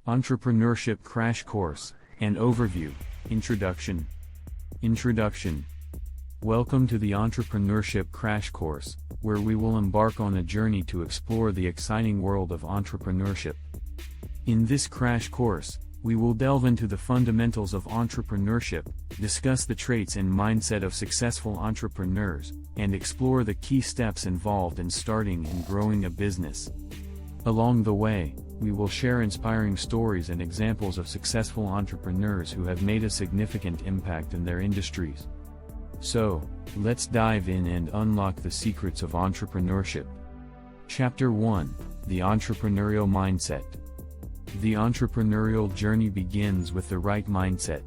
Entrepreneurship Crash Course, an overview, introduction. Introduction. Welcome to the Entrepreneurship Crash Course, where we will embark on a journey to explore the exciting world of entrepreneurship. In this crash course, we will delve into the fundamentals of entrepreneurship, discuss the traits and mindset of successful entrepreneurs, and explore the key steps involved in starting and growing a business. Along the way, we will share inspiring stories and examples of successful entrepreneurs who have made a significant impact in their industries. So, let's dive in and unlock the secrets of entrepreneurship. Chapter 1: The Entrepreneurial Mindset. The entrepreneurial journey begins with the right mindset.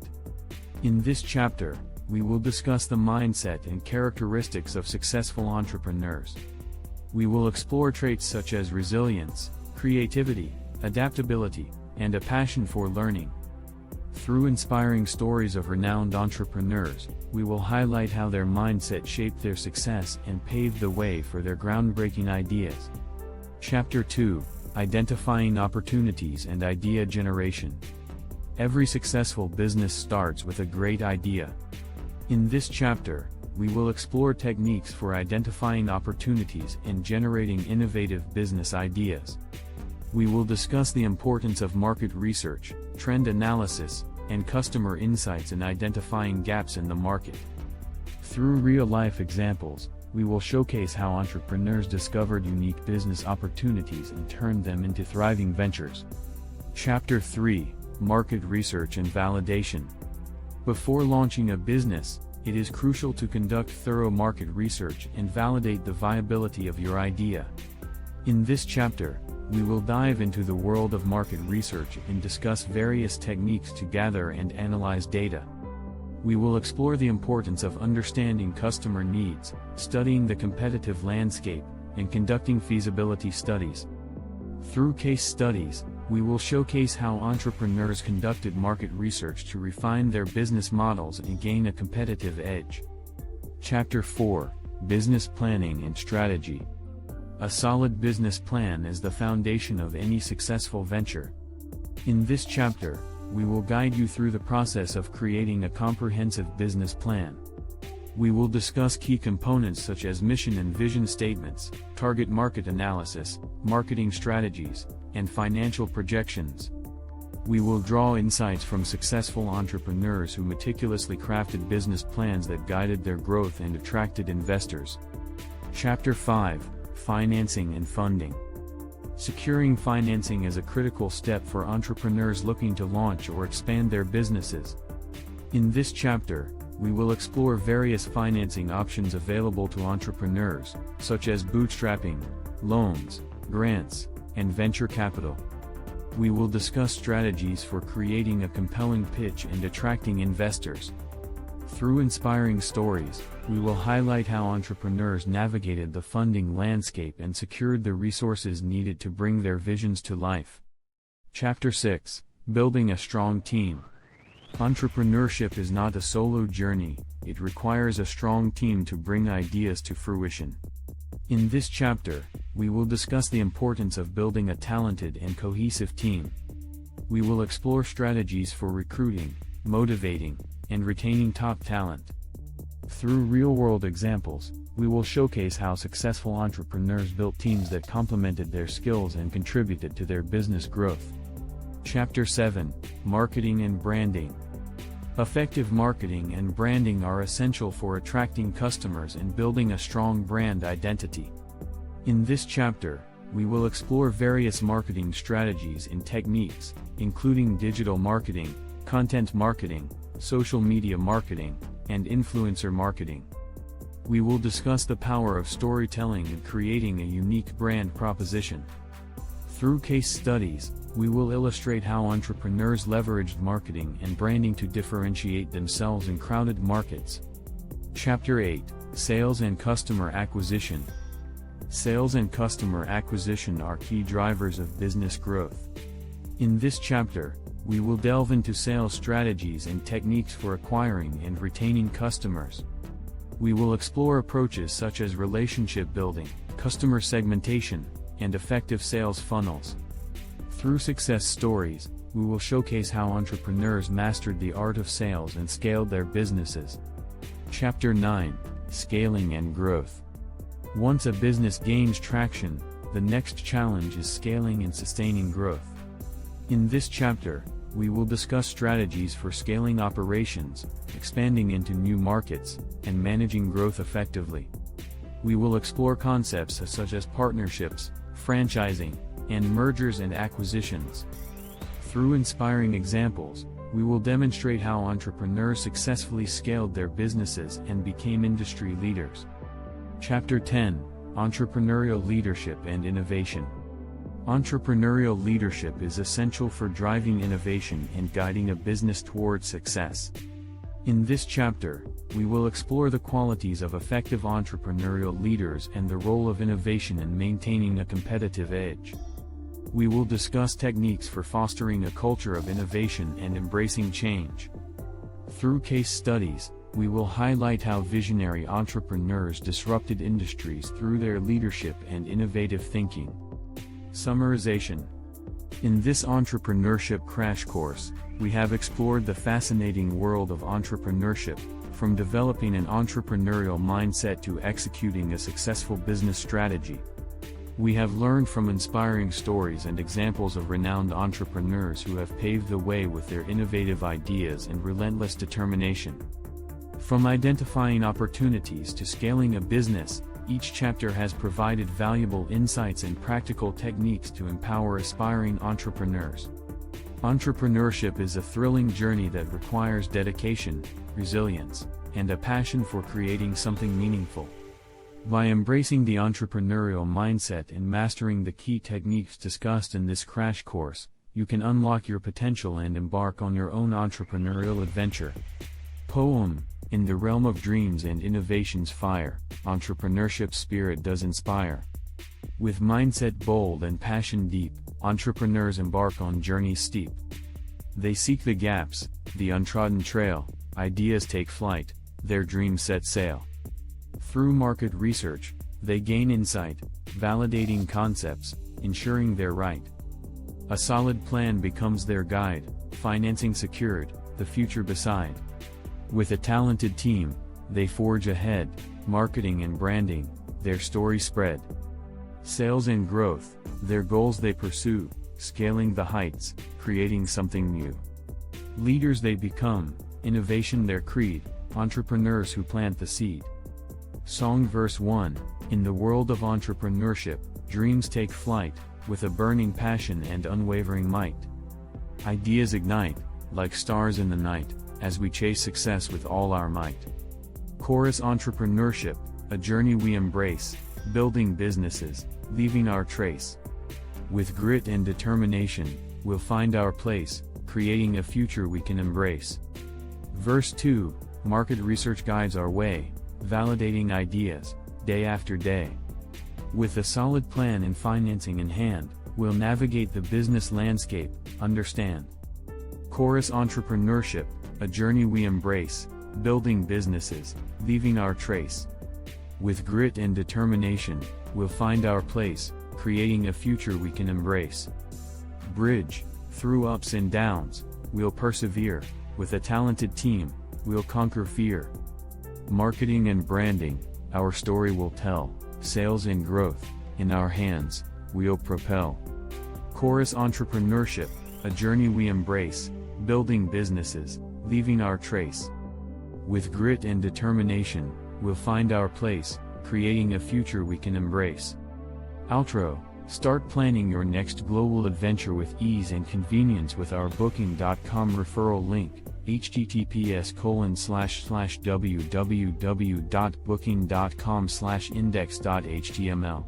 In this chapter, we will discuss the mindset and characteristics of successful entrepreneurs. We will explore traits such as resilience, creativity, adaptability, and a passion for learning. Through inspiring stories of renowned entrepreneurs, we will highlight how their mindset shaped their success and paved the way for their groundbreaking ideas. Chapter 2: Identifying Opportunities and Idea Generation. Every successful business starts with a great idea. In this chapter, we will explore techniques for identifying opportunities and generating innovative business ideas. We will discuss the importance of market research, trend analysis, and customer insights in identifying gaps in the market. Through real-life examples, we will showcase how entrepreneurs discovered unique business opportunities and turned them into thriving ventures. Chapter 3: Market Research and Validation. Before launching a business, it is crucial to conduct thorough market research and validate the viability of your idea. In this chapter, we will dive into the world of market research and discuss various techniques to gather and analyze data. We will explore the importance of understanding customer needs, studying the competitive landscape, and conducting feasibility studies. Through case studies, we will showcase how entrepreneurs conducted market research to refine their business models and gain a competitive edge. Chapter 4: Business Planning and Strategy. A solid business plan is the foundation of any successful venture. In this chapter, we will guide you through the process of creating a comprehensive business plan. We will discuss key components such as mission and vision statements, target market analysis, marketing strategies, and financial projections. We will draw insights from successful entrepreneurs who meticulously crafted business plans that guided their growth and attracted investors. Chapter 5: Financing and Funding. Securing financing is a critical step for entrepreneurs looking to launch or expand their businesses. In this chapter, we will explore various financing options available to entrepreneurs, such as bootstrapping, loans, grants, and venture capital. We will discuss strategies for creating a compelling pitch and attracting investors. Through inspiring stories, we will highlight how entrepreneurs navigated the funding landscape and secured the resources needed to bring their visions to life. Chapter 6: Building a Strong Team. Entrepreneurship is not a solo journey, it requires a strong team to bring ideas to fruition. In this chapter, we will discuss the importance of building a talented and cohesive team. We will explore strategies for recruiting, motivating, and retaining top talent. Through real-world examples, we will showcase how successful entrepreneurs built teams that complemented their skills and contributed to their business growth. Chapter 7: Marketing and Branding. Effective marketing and branding are essential for attracting customers and building a strong brand identity. In this chapter, we will explore various marketing strategies and techniques, including digital marketing, content marketing, social media marketing, and influencer marketing. We will discuss the power of storytelling and creating a unique brand proposition. Through case studies, we will illustrate how entrepreneurs leveraged marketing and branding to differentiate themselves in crowded markets. Chapter 8: Sales and Customer Acquisition. Sales and customer acquisition are key drivers of business growth. In this chapter, we will delve into sales strategies and techniques for acquiring and retaining customers. We will explore approaches such as relationship building, customer segmentation, and effective sales funnels. Through success stories, we will showcase how entrepreneurs mastered the art of sales and scaled their businesses. Chapter 9: Scaling and Growth. Once a business gains traction, the next challenge is scaling and sustaining growth. In this chapter, we will discuss strategies for scaling operations, expanding into new markets, and managing growth effectively. We will explore concepts such as partnerships, franchising, and mergers and acquisitions. Through inspiring examples, we will demonstrate how entrepreneurs successfully scaled their businesses and became industry leaders. Chapter 10: Entrepreneurial Leadership and Innovation. Entrepreneurial leadership is essential for driving innovation and guiding a business towards success. In this chapter, we will explore the qualities of effective entrepreneurial leaders and the role of innovation in maintaining a competitive edge. We will discuss techniques for fostering a culture of innovation and embracing change. Through case studies, we will highlight how visionary entrepreneurs disrupted industries through their leadership and innovative thinking. Summarization. In this Entrepreneurship Crash Course, we have explored the fascinating world of entrepreneurship, from developing an entrepreneurial mindset to executing a successful business strategy. We have learned from inspiring stories and examples of renowned entrepreneurs who have paved the way with their innovative ideas and relentless determination. From identifying opportunities to scaling a business, each chapter has provided valuable insights and practical techniques to empower aspiring entrepreneurs. Entrepreneurship is a thrilling journey that requires dedication, resilience, and a passion for creating something meaningful. By embracing the entrepreneurial mindset and mastering the key techniques discussed in this crash course, you can unlock your potential and embark on your own entrepreneurial adventure. Poem: In the realm of dreams and innovation's fire, entrepreneurship spirit does inspire. With mindset bold and passion deep, entrepreneurs embark on journeys steep. They seek the gaps, the untrodden trail, ideas take flight, their dreams set sail. Through market research, they gain insight, validating concepts, ensuring they're right. A solid plan becomes their guide, financing secured, the future beside. With a talented team, they forge ahead, marketing and branding, their story spread. Sales and growth, their goals they pursue, scaling the heights, creating something new. Leaders they become, innovation their creed, entrepreneurs who plant the seed. Song Verse 1: In the world of entrepreneurship, dreams take flight, with a burning passion and unwavering might. Ideas ignite, like stars in the night, as we chase success with all our might. Chorus: Entrepreneurship, a journey we embrace, building businesses, leaving our trace. With grit and determination, we'll find our place, creating a future we can embrace. Verse 2: Market research guides our way, validating ideas, day after day. With a solid plan and financing in hand, we'll navigate the business landscape, understand. Chorus: Entrepreneurship, a journey we embrace, building businesses, leaving our trace. With grit and determination, we'll find our place, creating a future we can embrace. Bridge: Through ups and downs, we'll persevere, with a talented team, we'll conquer fear. Marketing and branding, our story will tell, sales and growth, in our hands, we'll propel. Chorus: Entrepreneurship, a journey we embrace, building businesses, leaving our trace. With grit and determination, we'll find our place, creating a future we can embrace. Outro: Start planning your next global adventure with ease and convenience with our Booking.com referral link, https://www.booking.com/index.html.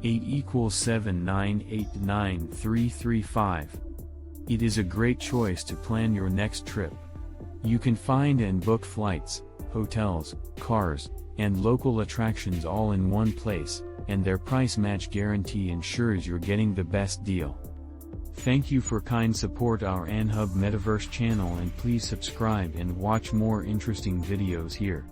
8 = 7989335. It is a great choice to plan your next trip. You can find and book flights, hotels, cars, and local attractions all in one place, and their price match guarantee ensures you're getting the best deal. Thank you for kind support our AnHub Metaverse channel, and please subscribe and watch more interesting videos here.